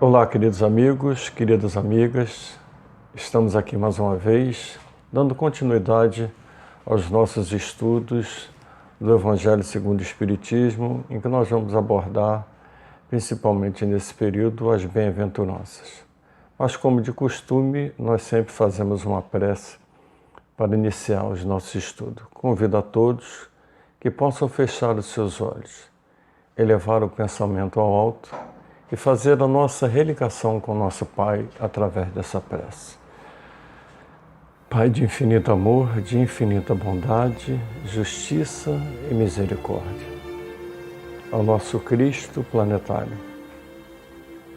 Olá, queridos amigos, queridas amigas, estamos aqui mais uma vez, dando continuidade aos nossos estudos do Evangelho segundo o Espiritismo, em que nós vamos abordar, principalmente nesse período, as bem-aventuranças. Mas, como de costume, nós sempre fazemos uma prece para iniciar os nossos estudos. Convido a todos que possam fechar os seus olhos, elevar o pensamento ao alto e fazer a nossa religação com nosso Pai através dessa prece. Pai de infinito amor, de infinita bondade, justiça e misericórdia, ao nosso Cristo planetário,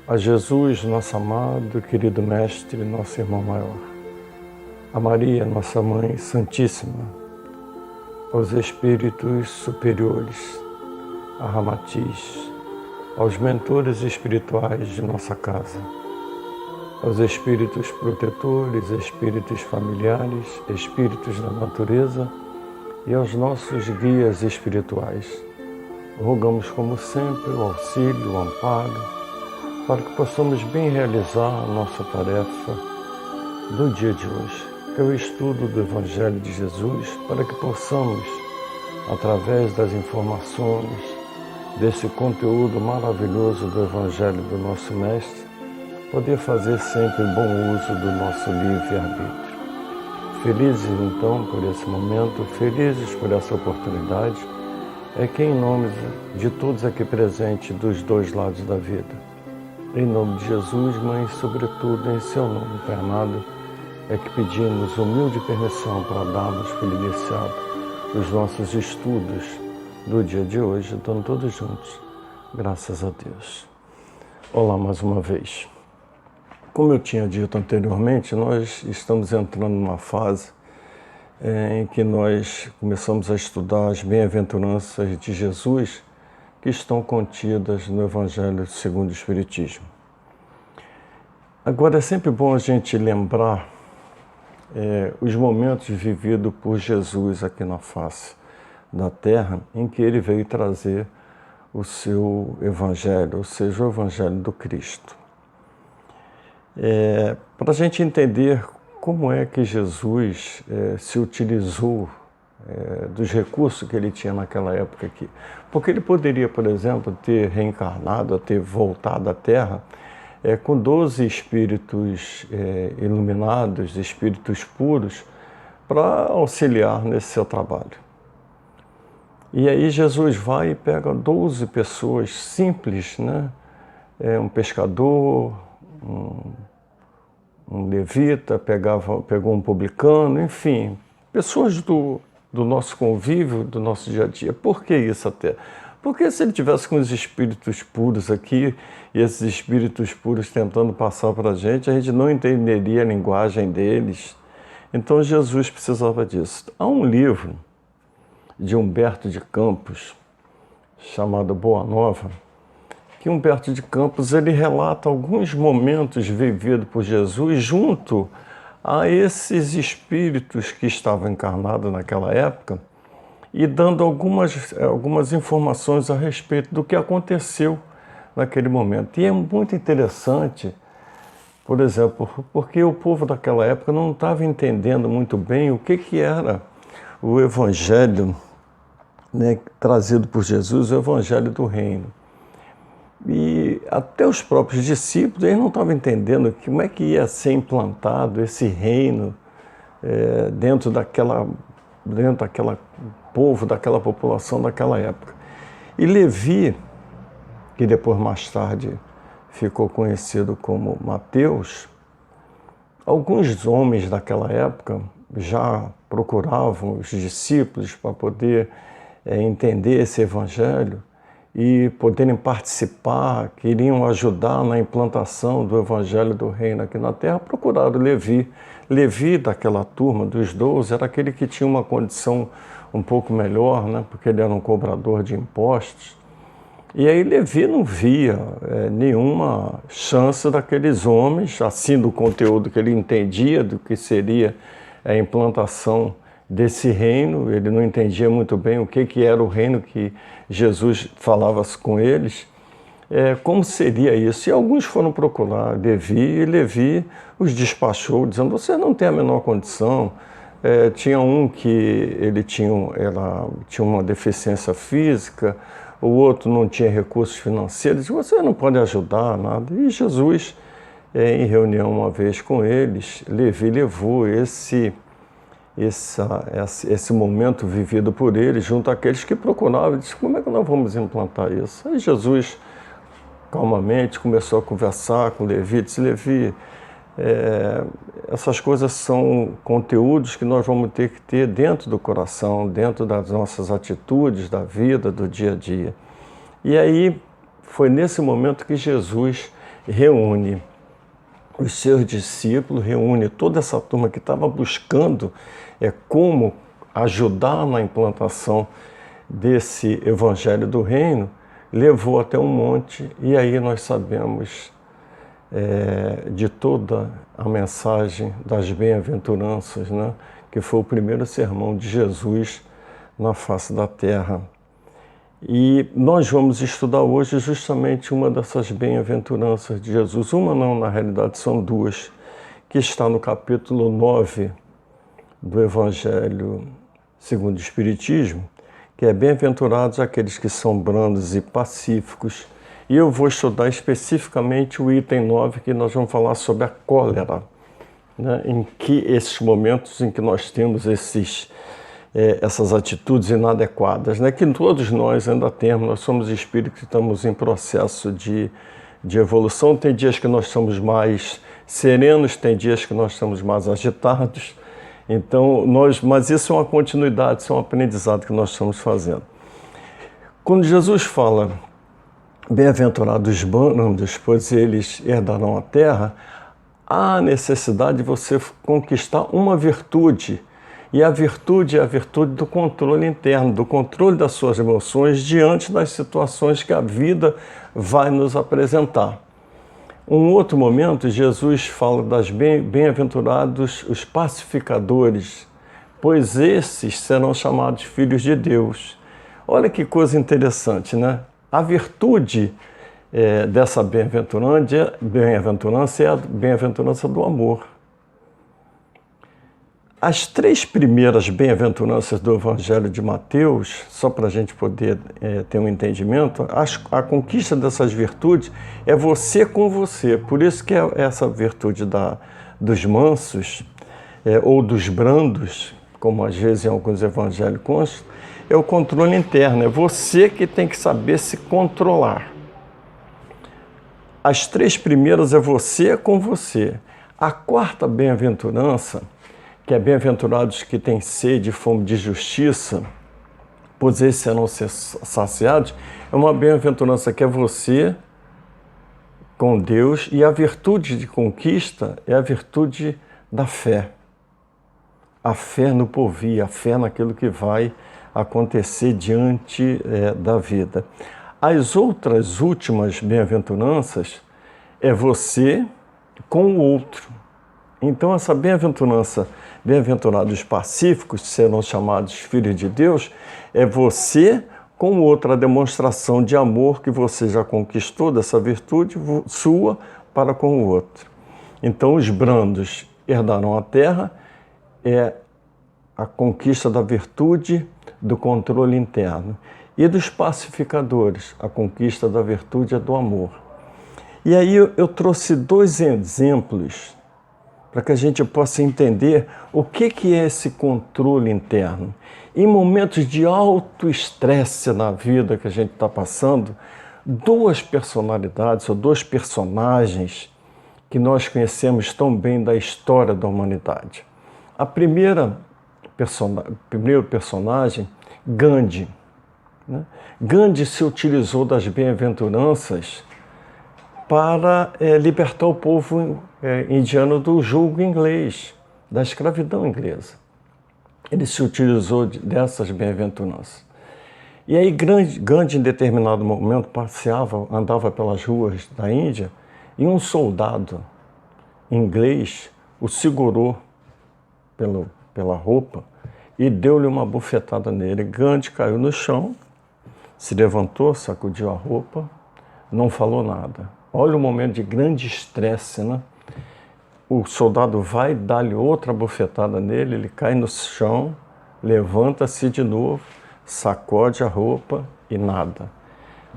a Jesus, nosso amado, querido Mestre, nosso irmão maior, a Maria, nossa Mãe Santíssima, aos Espíritos superiores, a Ramatiz, aos mentores espirituais de nossa casa, aos espíritos protetores, espíritos familiares, espíritos da natureza e aos nossos guias espirituais. Rogamos, como sempre, o auxílio, o amparo, para que possamos bem realizar a nossa tarefa do dia de hoje, que é o estudo do Evangelho de Jesus, para que possamos, através das informações, desse conteúdo maravilhoso do Evangelho do nosso Mestre, poder fazer sempre bom uso do nosso livre-arbítrio. Felizes, então, por esse momento, felizes por essa oportunidade, é que, em nome de todos aqui presentes dos dois lados da vida, em nome de Jesus, mas, sobretudo, em seu nome encarnado, é que pedimos humilde permissão para darmos por iniciado os nossos estudos do dia de hoje, estando todos juntos, graças a Deus. Olá mais uma vez. Como eu tinha dito anteriormente, nós estamos entrando numa fase em que nós começamos a estudar as bem-aventuranças de Jesus que estão contidas no Evangelho segundo o Espiritismo. Agora, é sempre bom a gente lembrar os momentos vividos por Jesus aqui na face da Terra, em que ele veio trazer o seu Evangelho, ou seja, o Evangelho do Cristo. Para a gente entender como é que Jesus se utilizou dos recursos que ele tinha naquela época aqui. Porque ele poderia, por exemplo, ter reencarnado, ter voltado à Terra com 12 espíritos iluminados, espíritos puros, para auxiliar nesse seu trabalho. E aí Jesus vai e pega 12 pessoas simples, né? Um pescador, um levita, pegou um publicano, enfim, pessoas do nosso convívio, do nosso dia a dia. Por que isso até? Porque se ele tivesse com os espíritos puros aqui, e esses espíritos puros tentando passar para a gente não entenderia a linguagem deles. Então Jesus precisava disso. Há um livro de Humberto de Campos, chamado Boa Nova, que Humberto de Campos ele relata alguns momentos vividos por Jesus junto a esses espíritos que estavam encarnados naquela época e dando algumas informações a respeito do que aconteceu naquele momento. E é muito interessante, por exemplo, porque o povo daquela época não estava entendendo muito bem o que era o Evangelho, né, trazido por Jesus, o Evangelho do Reino. E até os próprios discípulos eles não estavam entendendo como é que ia ser implantado esse reino dentro daquela povo, daquela população daquela época. E Levi, que depois mais tarde ficou conhecido como Mateus, alguns homens daquela época já procuravam os discípulos para poder entender esse Evangelho e poderem participar, queriam ajudar na implantação do Evangelho do Reino aqui na Terra, procuraram Levi. Levi, daquela turma dos 12, era aquele que tinha uma condição um pouco melhor, né, porque ele era um cobrador de impostos. E aí Levi não via nenhuma chance daqueles homens, assim do conteúdo que ele entendia, do que seria a implantação desse reino. Ele não entendia muito bem o que era o reino que Jesus falava com eles, como seria isso. E alguns foram procurar Levi, e Levi os despachou, dizendo: você não tem a menor condição. Tinha um que ele tinha uma deficiência física, o outro não tinha recursos financeiros, você não pode ajudar, nada. E Jesus, em reunião uma vez com eles, Levi levou esse momento vivido por eles junto àqueles que procuravam, e disse: como é que nós vamos implantar isso? Aí Jesus, calmamente, começou a conversar com Levi, disse: Levi, essas coisas são conteúdos que nós vamos ter que ter dentro do coração, dentro das nossas atitudes, da vida, do dia a dia. E aí foi nesse momento que Jesus reúne os seus discípulos, reúne toda essa turma que estava buscando como ajudar na implantação desse evangelho do reino, levou até um monte, e aí nós sabemos de toda a mensagem das bem-aventuranças, né? Que foi o primeiro sermão de Jesus na face da terra. E nós vamos estudar hoje justamente uma dessas bem-aventuranças de Jesus. Uma não, na realidade são duas, que está no capítulo 9 do Evangelho segundo o Espiritismo, que é: bem-aventurados aqueles que são brandos e pacíficos. E eu vou estudar especificamente o item 9, que nós vamos falar sobre a cólera, né? Em que esses momentos em que nós temos essas atitudes inadequadas, né? Que todos nós ainda temos, nós somos espíritos que estamos em processo de evolução. Tem dias que nós somos mais serenos, tem dias que nós estamos mais agitados. Então, mas isso é uma continuidade, isso é um aprendizado que nós estamos fazendo. Quando Jesus fala: bem-aventurados os brandos, pois eles herdarão a terra, há necessidade de você conquistar uma virtude. E a virtude é a virtude do controle interno, do controle das suas emoções diante das situações que a vida vai nos apresentar. Um outro momento, Jesus fala das bem-aventurados os pacificadores, pois esses serão chamados filhos de Deus. Olha que coisa interessante, né? A virtude dessa bem-aventurança é a bem-aventurança do amor. As três primeiras bem-aventuranças do Evangelho de Mateus, só para a gente poder ter um entendimento, a conquista dessas virtudes é você com você. Por isso que é essa virtude dos mansos ou dos brandos, como às vezes em alguns evangelhos consta, é o controle interno. É você que tem que saber se controlar. As três primeiras é você com você. A quarta bem-aventurança, que é bem-aventurados que têm sede e fome de justiça, pois esses serão saciados, é uma bem-aventurança que é você com Deus, e a virtude de conquista é a virtude da fé. A fé no porvir, a fé naquilo que vai acontecer diante da vida. As outras últimas bem-aventuranças é você com o outro. Então essa bem-aventurança, bem-aventurados pacíficos, serão chamados filhos de Deus, é você com outra demonstração de amor que você já conquistou dessa virtude sua para com o outro. Então os brandos herdarão a terra, é a conquista da virtude do controle interno. E dos pacificadores, a conquista da virtude é do amor. E aí eu trouxe dois exemplos para que a gente possa entender o que é esse controle interno. Em momentos de alto estresse na vida que a gente está passando, duas personalidades ou dois personagens que nós conhecemos tão bem da história da humanidade. A primeiro personagem, Gandhi. Gandhi se utilizou das bem-aventuranças para libertar o povo indiano do jugo inglês, da escravidão inglesa. Ele se utilizou dessas bem-aventuranças. E aí Gandhi, em determinado momento, andava pelas ruas da Índia, e um soldado inglês o segurou pela roupa e deu-lhe uma bufetada nele. Gandhi caiu no chão, se levantou, sacudiu a roupa, não falou nada. Olha o momento de grande estresse, né? O soldado vai dar-lhe outra bofetada nele, ele cai no chão, levanta-se de novo, sacode a roupa e nada.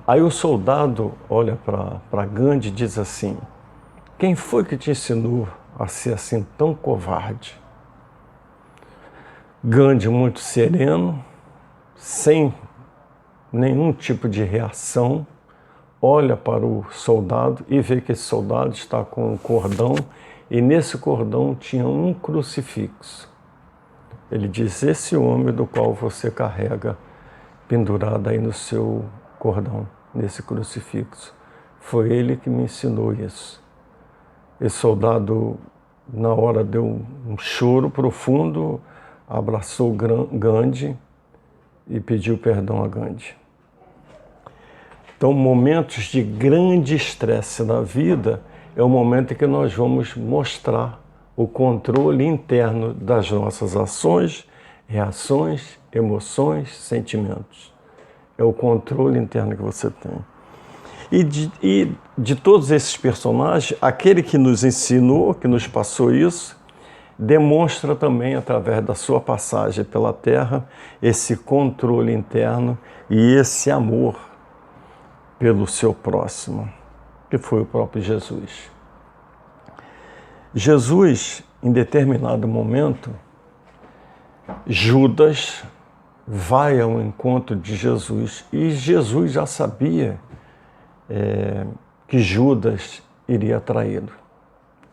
Aí o soldado olha para Gandhi e diz assim: quem foi que te ensinou a ser assim tão covarde? Gandhi, muito sereno, sem nenhum tipo de reação, olha para o soldado e vê que esse soldado está com um cordão, e nesse cordão tinha um crucifixo. Ele diz: esse homem do qual você carrega pendurado aí no seu cordão, nesse crucifixo, foi ele que me ensinou isso. Esse soldado, na hora, deu um choro profundo, abraçou Gandhi e pediu perdão a Gandhi. Então, momentos de grande estresse na vida é o momento em que nós vamos mostrar o controle interno das nossas ações, reações, emoções, sentimentos. É o controle interno que você tem. E de todos esses personagens, aquele que nos ensinou, que nos passou isso, demonstra também, através da sua passagem pela Terra, esse controle interno e esse amor pelo seu próximo, que foi o próprio Jesus. Jesus, em determinado momento, Judas vai ao encontro de Jesus e Jesus já sabia que Judas iria traí-lo.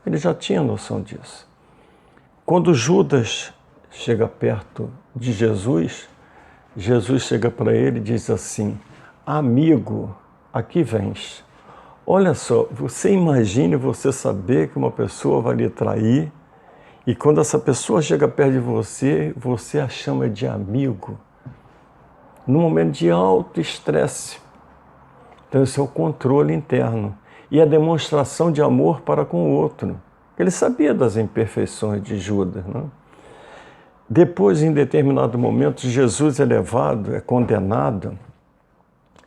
Ele já tinha noção disso. Quando Judas chega perto de Jesus, Jesus chega para ele e diz assim: amigo, aqui vens. Olha só, você imagine você saber que uma pessoa vai lhe trair e quando essa pessoa chega perto de você, você a chama de amigo. Num momento de alto estresse. Então esse é o controle interno e a demonstração de amor para com o outro. Ele sabia das imperfeições de Judas, né? Depois, em determinado momento, Jesus é levado, é condenado,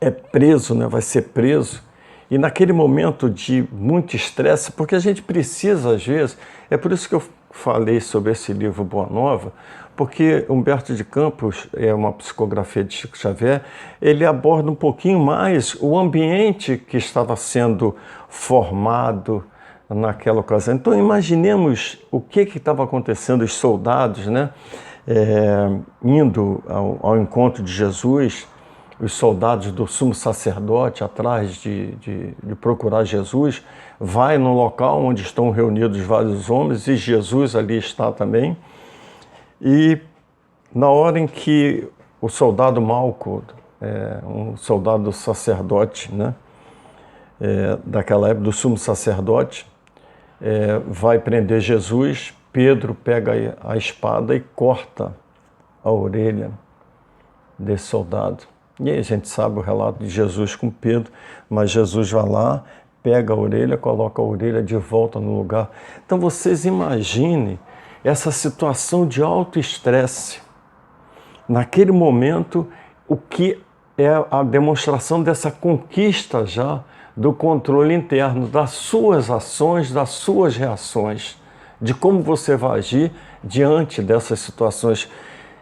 é preso, né? Vai ser preso. E naquele momento de muito estresse, porque a gente precisa, às vezes, é por isso que eu falei sobre esse livro Boa Nova, porque Humberto de Campos, é uma psicografia de Chico Xavier, ele aborda um pouquinho mais o ambiente que estava sendo formado naquela ocasião. Então imaginemos o que estava acontecendo, os soldados, né, indo ao encontro de Jesus, os soldados do sumo sacerdote atrás de procurar Jesus, vai no local onde estão reunidos vários homens e Jesus ali está também. E na hora em que o soldado Malco, um soldado sacerdote, né, daquela época do sumo sacerdote, vai prender Jesus, Pedro pega a espada e corta a orelha desse soldado. E aí a gente sabe o relato de Jesus com Pedro, mas Jesus vai lá, pega a orelha, coloca a orelha de volta no lugar. Então vocês imaginem essa situação de alto estresse. Naquele momento, o que é a demonstração dessa conquista já do controle interno, das suas ações, das suas reações, de como você vai agir diante dessas situações.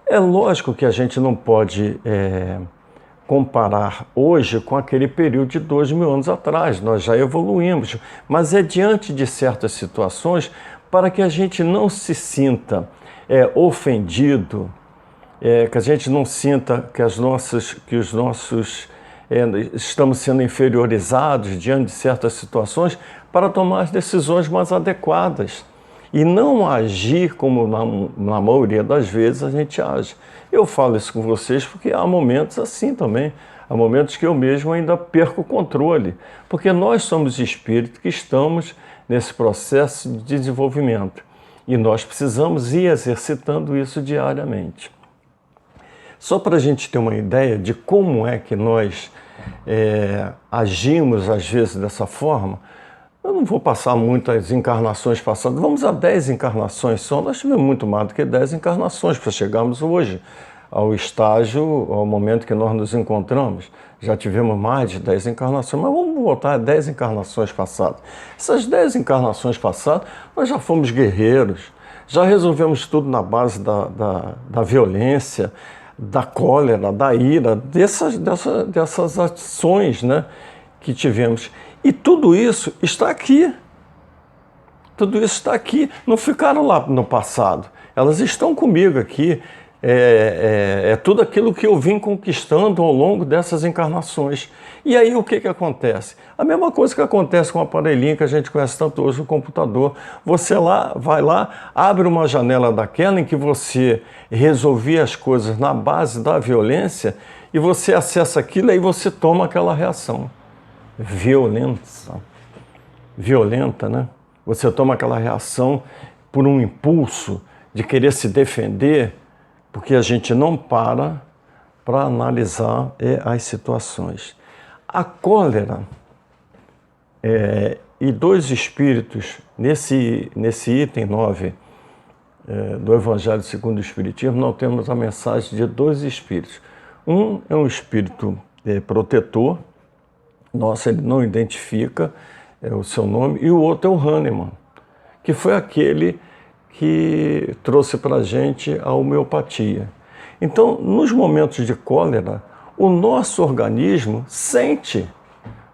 É lógico que a gente não pode comparar hoje com aquele período de 2000 anos atrás, nós já evoluímos, mas é diante de certas situações para que a gente não se sinta ofendido, que a gente não sinta que os nossos estamos sendo inferiorizados diante de certas situações, para tomar as decisões mais adequadas e não agir como na maioria das vezes a gente age. Eu falo isso com vocês porque há momentos assim também, há momentos que eu mesmo ainda perco o controle, porque nós somos espíritos que estamos nesse processo de desenvolvimento e nós precisamos ir exercitando isso diariamente. Só para a gente ter uma ideia de como é que nós agimos às vezes dessa forma, eu não vou passar muitas encarnações passadas, vamos a 10 encarnações só, nós tivemos muito mais do que 10 encarnações para chegarmos hoje ao estágio, ao momento que nós nos encontramos. Já tivemos mais de 10 encarnações, mas voltar a 10 encarnações passadas. Essas 10 encarnações passadas, nós já fomos guerreiros, já resolvemos tudo na base da violência, da cólera, da ira, dessas ações, né, que tivemos. E tudo isso está aqui. Tudo isso está aqui. Não ficaram lá no passado. Elas estão comigo aqui. É tudo aquilo que eu vim conquistando ao longo dessas encarnações. E aí o que acontece? A mesma coisa que acontece com o aparelhinho que a gente conhece tanto hoje, o computador. Você vai lá, abre uma janela daquela em que você resolvia as coisas na base da violência e você acessa aquilo e aí você toma aquela reação. Violenta, né? Você toma aquela reação por um impulso de querer se defender, porque a gente não para analisar as situações. A cólera e dois espíritos, nesse item 9 do Evangelho segundo o Espiritismo, nós temos a mensagem de dois espíritos. Um é um espírito protetor, nossa, ele não identifica o seu nome, e o outro é o Hahnemann, que foi aquele que trouxe para a gente a homeopatia. Então, nos momentos de cólera, o nosso organismo sente,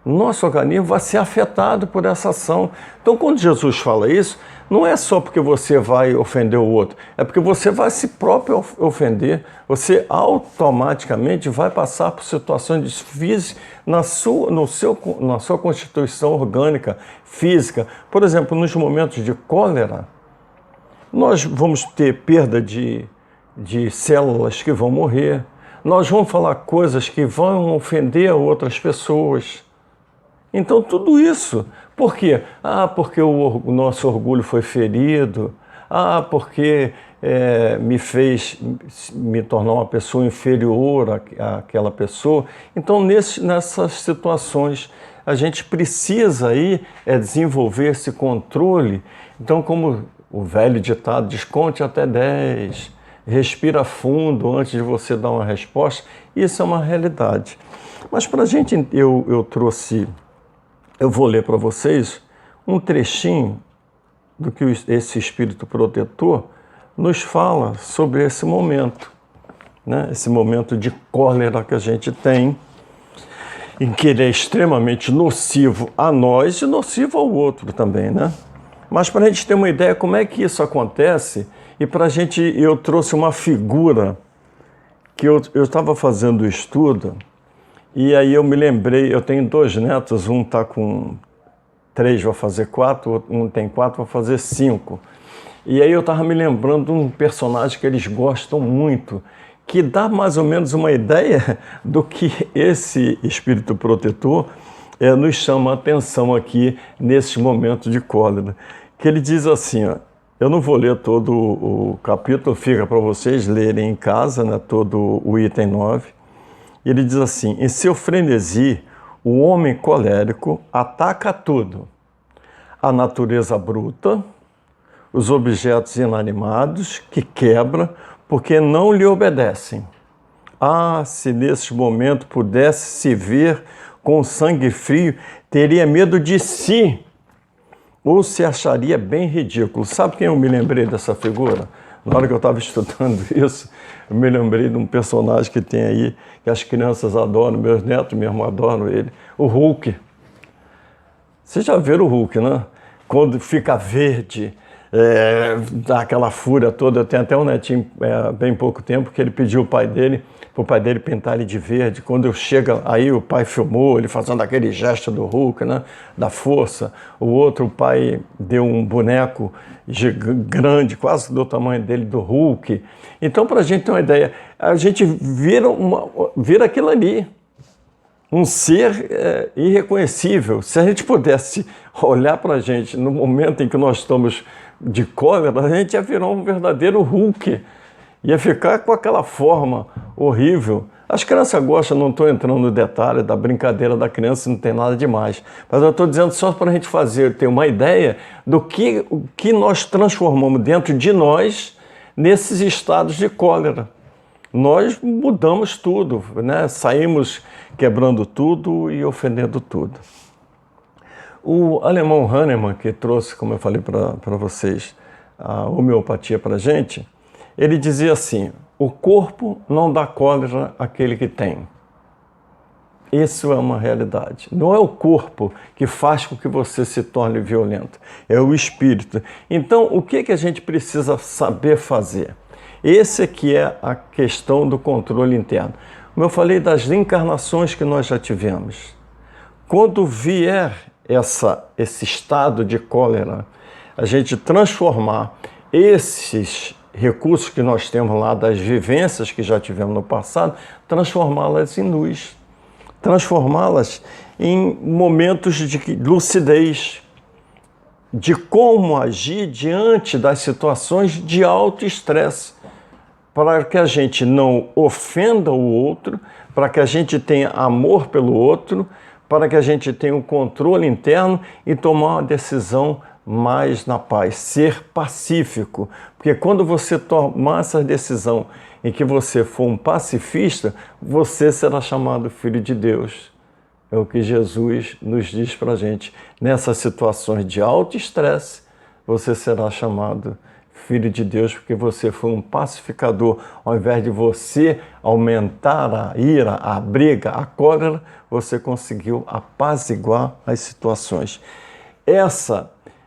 o nosso organismo vai ser afetado por essa ação. Então, quando Jesus fala isso, não é só porque você vai ofender o outro, é porque você vai se próprio ofender, você automaticamente vai passar por situações difíceis na sua constituição orgânica, física. Por exemplo, nos momentos de cólera, nós vamos ter perda de células que vão morrer, nós vamos falar coisas que vão ofender a outras pessoas. Então, tudo isso, por quê? Porque o nosso orgulho foi ferido, porque me fez me tornar uma pessoa inferior àquela pessoa. Então, nessas situações, a gente precisa aí desenvolver esse controle. Então, como o velho ditado, desconte até 10, respira fundo antes de você dar uma resposta, isso é uma realidade. Mas para a gente, eu vou ler para vocês um trechinho do que esse espírito protetor nos fala sobre esse momento, né? Esse momento de cólera que a gente tem, em que ele é extremamente nocivo a nós e nocivo ao outro também, né? Mas para a gente ter uma ideia como é que isso acontece, e para a gente, eu trouxe uma figura que eu estava fazendo o estudo, e aí eu me lembrei, eu tenho 2 netos, um está com 3, vai fazer 4, um tem 4, vai fazer 5. E aí eu estava me lembrando de um personagem que eles gostam muito, que dá mais ou menos uma ideia do que esse espírito protetor nos chama a atenção aqui nesses momentos de cólera. Que ele diz assim, ó, eu não vou ler todo o capítulo, fica para vocês lerem em casa, né, todo o item 9. Ele diz assim, em seu frenesi, o homem colérico ataca tudo, a natureza bruta, os objetos inanimados que quebra porque não lhe obedecem. Se nesse momento pudesse se ver com sangue frio, teria medo de si, ou se acharia bem ridículo. Sabe quem eu me lembrei dessa figura? Na hora que eu estava estudando isso, eu me lembrei de um personagem que tem aí, que as crianças adoram, meus netos mesmo adoram ele, o Hulk. Vocês já viram o Hulk, né? Quando fica verde, dá aquela fúria toda. Eu tenho até um netinho, bem pouco tempo, que ele pediu para o pai dele pintar ele de verde. Quando eu chego, aí o pai filmou ele fazendo aquele gesto do Hulk, né? Da força. O outro, o pai deu um boneco grande, quase do tamanho dele, do Hulk. Então, para a gente ter uma ideia, a gente vira aquilo ali. Um ser irreconhecível. Se a gente pudesse olhar para a gente no momento em que nós estamos de cólera, a gente ia virar um verdadeiro Hulk. Ia ficar com aquela forma horrível. As crianças gostam, não estou entrando no detalhe da brincadeira da criança, não tem nada demais. Mas eu estou dizendo só para a gente ter uma ideia do que nós transformamos dentro de nós nesses estados de cólera. Nós mudamos tudo, né? Saímos quebrando tudo e ofendendo tudo. O alemão Hahnemann, que trouxe, como eu falei para vocês, a homeopatia para a gente, ele dizia assim: o corpo não dá cólera àquele que tem. Isso é uma realidade. Não é o corpo que faz com que você se torne violento, é o espírito. Então, o que a gente precisa saber fazer? Esse aqui é a questão do controle interno. Como eu falei das encarnações que nós já tivemos. Quando vier esse estado de cólera, a gente transformar esses recursos que nós temos lá, das vivências que já tivemos no passado, transformá-las em luz. Transformá-las em momentos de lucidez, de como agir diante das situações de alto estresse, para que a gente não ofenda o outro, para que a gente tenha amor pelo outro, para que a gente tenha um controle interno e tomar uma decisão mais na paz, ser pacífico. Porque quando você tomar essa decisão em que você for um pacifista, você será chamado filho de Deus. É o que Jesus nos diz para a gente. Nessas situações de alto estresse, você será chamado filho de Deus, porque você foi um pacificador. Ao invés de você aumentar a ira, a briga, a cólera, você conseguiu apaziguar as situações.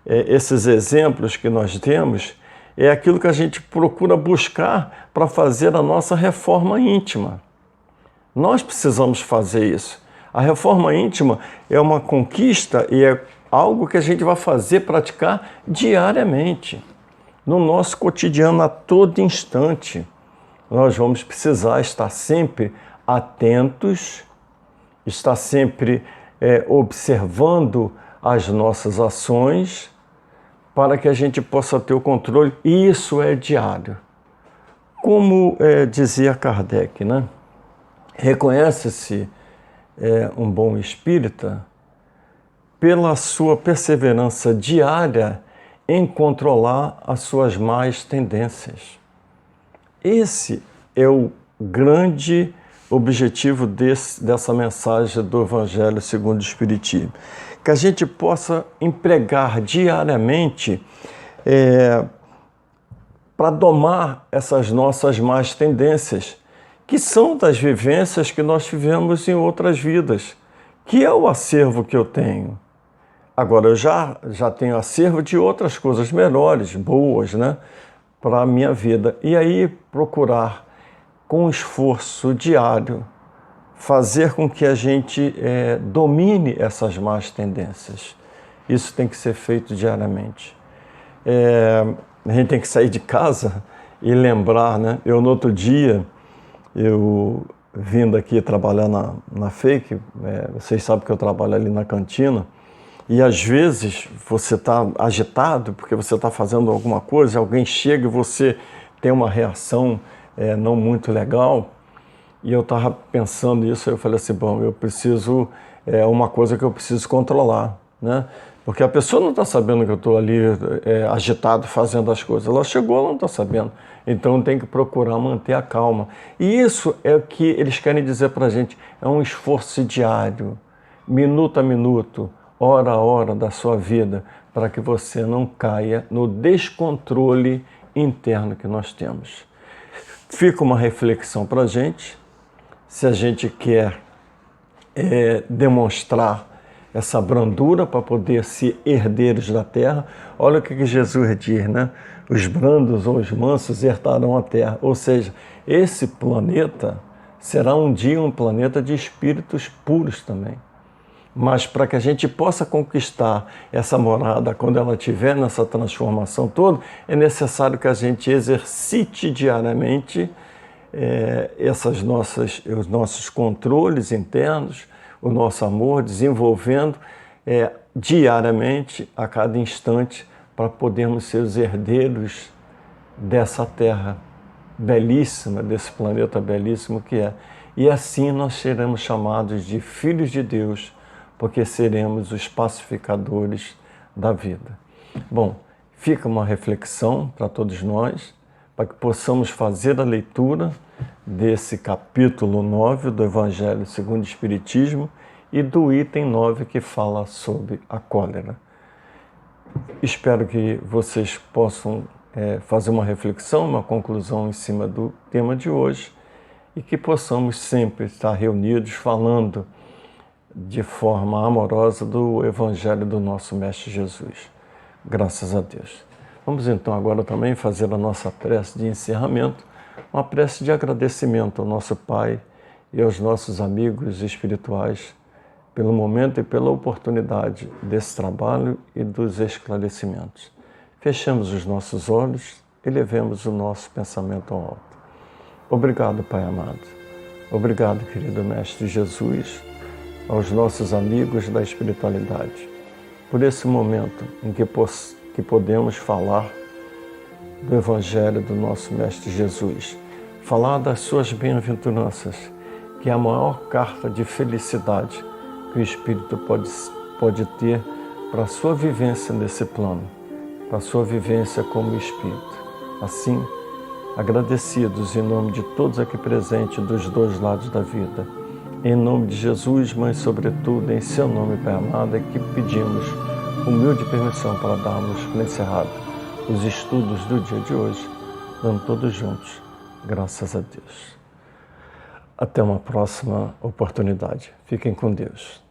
Esses exemplos que nós temos é aquilo que a gente procura buscar para fazer a nossa reforma íntima. Nós precisamos fazer isso. A reforma íntima é uma conquista e é algo que a gente vai fazer, praticar diariamente. No nosso cotidiano, a todo instante, nós vamos precisar estar sempre atentos, estar sempre observando as nossas ações, para que a gente possa ter o controle, e isso é diário. Como dizia Kardec, né? Reconhece-se um bom espírita pela sua perseverança diária em controlar as suas más tendências. Esse é o grande objetivo dessa mensagem do Evangelho segundo o Espiritismo. Que a gente possa empregar diariamente para domar essas nossas más tendências, que são das vivências que nós tivemos em outras vidas, que é o acervo que eu tenho. Agora, eu já tenho acervo de outras coisas melhores, boas, né, para a minha vida. E aí procurar, com esforço diário, fazer com que a gente domine essas más tendências. Isso tem que ser feito diariamente. A gente tem que sair de casa e lembrar, né? Eu, no outro dia, vindo aqui trabalhar na FEIC, vocês sabem que eu trabalho ali na cantina, e às vezes você está agitado porque você está fazendo alguma coisa, alguém chega e você tem uma reação não muito legal. E eu estava pensando nisso, eu falei assim, bom, eu preciso, uma coisa que eu preciso controlar, né? Porque a pessoa não está sabendo que eu estou ali agitado fazendo as coisas. Ela chegou, ela não está sabendo. Então tem que procurar manter a calma. E isso é o que eles querem dizer para a gente, é um esforço diário, minuto a minuto, hora a hora da sua vida, para que você não caia no descontrole interno que nós temos. Fica uma reflexão para a gente. Se a gente quer demonstrar essa brandura para poder ser herdeiros da terra, olha o que Jesus diz, né? Os brandos ou os mansos herdarão a terra. Ou seja, esse planeta será um dia um planeta de espíritos puros também. Mas para que a gente possa conquistar essa morada, quando ela estiver nessa transformação toda, é necessário que a gente exercite diariamente os nossos controles internos, o nosso amor, desenvolvendo diariamente, a cada instante, para podermos ser os herdeiros dessa terra belíssima, desse planeta belíssimo que é. E assim nós seremos chamados de filhos de Deus, porque seremos os pacificadores da vida. Bom, fica uma reflexão para todos nós, para que possamos fazer a leitura desse capítulo 9 do Evangelho segundo o Espiritismo e do item 9 que fala sobre a cólera. Espero que vocês possam fazer uma reflexão, uma conclusão em cima do tema de hoje e que possamos sempre estar reunidos falando de forma amorosa do Evangelho do nosso Mestre Jesus. Graças a Deus. Vamos então agora também fazer a nossa prece de encerramento, uma prece de agradecimento ao nosso Pai e aos nossos amigos espirituais pelo momento e pela oportunidade desse trabalho e dos esclarecimentos. Fechemos os nossos olhos e levemos o nosso pensamento ao alto. Obrigado, Pai amado. Obrigado, querido Mestre Jesus, aos nossos amigos da espiritualidade, por esse momento em que podemos falar do Evangelho do nosso Mestre Jesus, falar das suas bem-aventuranças, que é a maior carta de felicidade que o Espírito pode ter para a sua vivência nesse plano, para a sua vivência como Espírito. Assim, agradecidos em nome de todos aqui presentes dos dois lados da vida, em nome de Jesus, mas sobretudo em seu nome, Pai amado, é que pedimos humilde permissão para darmos por encerrado os estudos do dia de hoje, dando todos juntos, graças a Deus. Até uma próxima oportunidade. Fiquem com Deus.